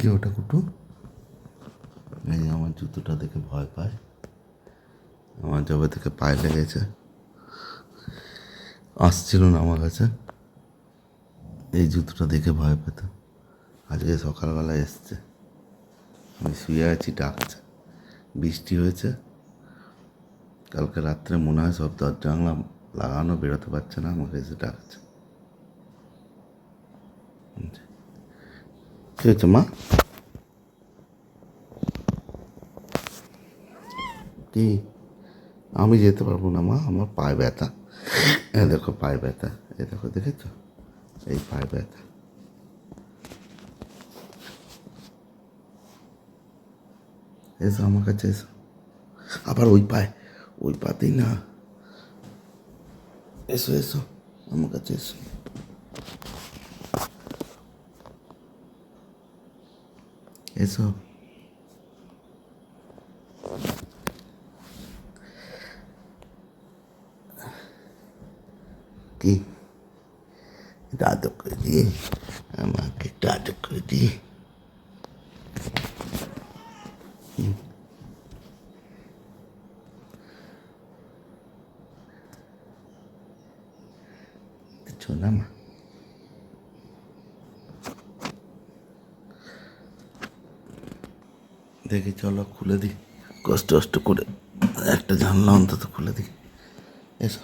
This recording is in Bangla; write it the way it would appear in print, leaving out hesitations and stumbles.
কি ওটা কুটু? এই আমার জুতোটা দেখে ভয় পায়। আমার যবে থেকে পায়ে লেগেছে আসছিল না আমার কাছে, এই জুতোটা দেখে ভয় পেত। আজকে সকালবেলা এসছে, আমি শুয়ে আছি, ডাকছে। বৃষ্টি হয়েছে কালকে রাত্রে, মনে হয় সব দরজা জানলা লাগানো, বেরোতে পারছে না, আমাকে এসে ডাকছে। কি হয়েছে মা? কি? আমি যেতে পারবো না মা, আমার পায়ে ব্যথা। এ দেখো পায়ে ব্যথা, এ দেখো, দেখেছো? এই পায়ে ব্যথা। এসো আমার কাছে এসো। আবার ওই পায়ে, ওই পাতেই না। এসো এসো আমার কাছে এসো। এসো। কি? এটা আদর করে দিয়ে, আমাকে একটু আদর করে দিয়ে। শোনা মা, দেখি চলো খুলে দিই, কষ্ট কষ্ট করে একটা জানলা অন্তত খুলে দিই। এসো।